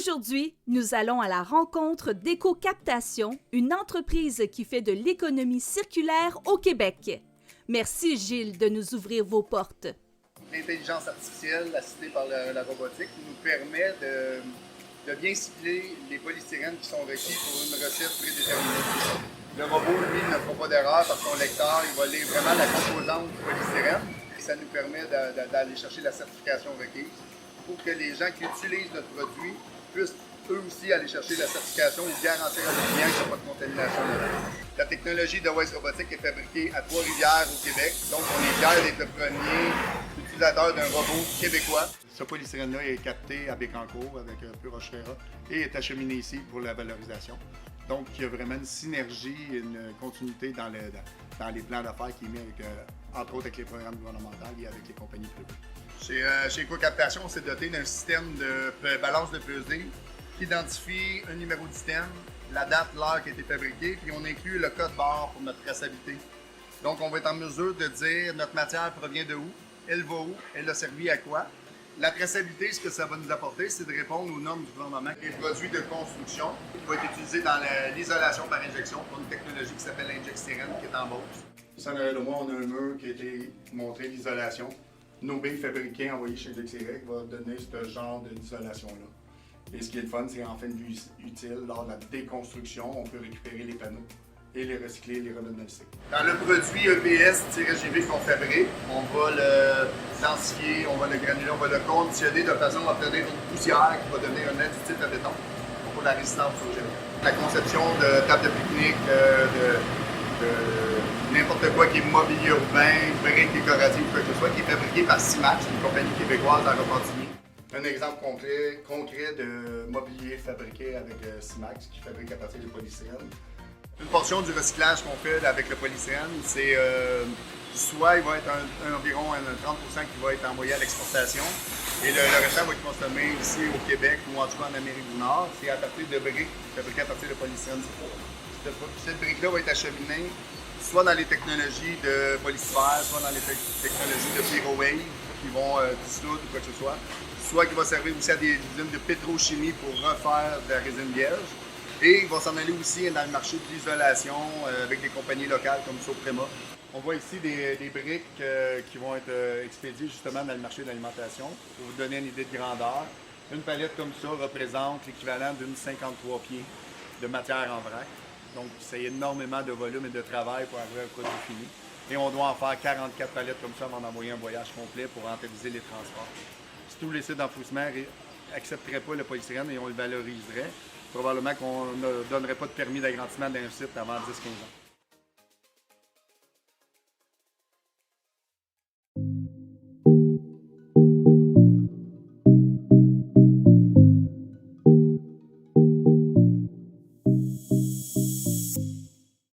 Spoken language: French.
Aujourd'hui, nous allons à la rencontre d'Éco-Captation, une entreprise qui fait de l'économie circulaire au Québec. Merci Gilles de nous ouvrir vos portes. L'intelligence artificielle assistée par la robotique nous permet de bien cibler les polystyrènes qui sont requis pour une recette prédéterminée. Le robot, lui, ne fera pas d'erreur parce que son lecteur, il va lire vraiment la composante du polystyrène. Et ça nous permet d'aller chercher la certification requise pour que les gens qui utilisent notre produit puissent eux aussi aller chercher la certification et garantir à nos clients qu'il n'y a pas de contamination dedans. La technologie de Waste Robotique est fabriquée à Trois-Rivières au Québec, donc on est fiers d'être le premier utilisateur d'un robot québécois. Ce polystyrène-là est capté à Bécancour avec peu Rochefera et est acheminé ici pour la valorisation. Donc il y a vraiment une synergie et une continuité dans les plans d'affaires qui est mis avec, entre autres avec les programmes gouvernementaux et avec les compagnies privées. Chez Éco-Captation, on s'est doté d'un système de balance de pesée qui identifie un numéro d'item, la date, l'heure qui a été fabriquée, puis on inclut le code barre pour notre traçabilité. Donc, on va être en mesure de dire notre matière provient de où, elle va où, elle a servi à quoi. La traçabilité, ce que ça va nous apporter, c'est de répondre aux normes du gouvernement. Les produits de construction vont être utilisés dans l'isolation par injection pour une technologie qui s'appelle l'Injectstyrène, qui est en Beauce. Ici, en arrière de moi, on a un mur qui a été montré l'isolation. Nos billes fabriquées, envoyées chez Dexirec, va donner ce genre d'isolation-là. Et ce qui est le fun, c'est en fin de vie utile, lors de la déconstruction, on peut récupérer les panneaux et les recycler et les remettre dans le cycle. Dans le produit EPS-GV qu'on fabrique, on va le densifier, on va le granuler, on va le conditionner de façon à obtenir une poussière qui va devenir un additif à béton pour la résistance au gel. La conception de table de pique-nique, de n'importe quoi qui est mobilier urbain, briques décoratives, quoi que ce soit, qui est fabriqué par CIMAX, une compagnie québécoise à Repentigny. Un exemple concret de mobilier fabriqué avec CIMAX, qui fabrique à partir de polystyrène. Une portion du recyclage qu'on fait avec le polystyrène, c'est soit il va être environ 30% qui va être envoyé à l'exportation, et le restant va être consommé ici au Québec ou en tout cas en Amérique du Nord. C'est à partir de briques fabriquées à partir de polystyrène. Cette brique-là va être acheminée soit dans les technologies de polystyrène, soit dans les technologies de Pyrowave qui vont dissoudre ou quoi que ce soit qui va servir aussi à des usines de pétrochimie pour refaire de la résine vierge. Et il va s'en aller aussi dans le marché de l'isolation avec des compagnies locales comme Soprema. On voit ici des briques qui vont être expédiées justement dans le marché de l'alimentation. Pour vous donner une idée de grandeur, une palette comme ça représente l'équivalent d'une 53 pieds de matière en vrac. Donc c'est énormément de volume et de travail pour avoir un produit fini. Et on doit en faire 44 palettes comme ça avant d'envoyer un voyage complet pour rentabiliser les transports. Si tous les sites d'enfouissement n'accepteraient pas le polystyrène et on le valoriserait, probablement qu'on ne donnerait pas de permis d'agrandissement d'un site avant 10-15 ans.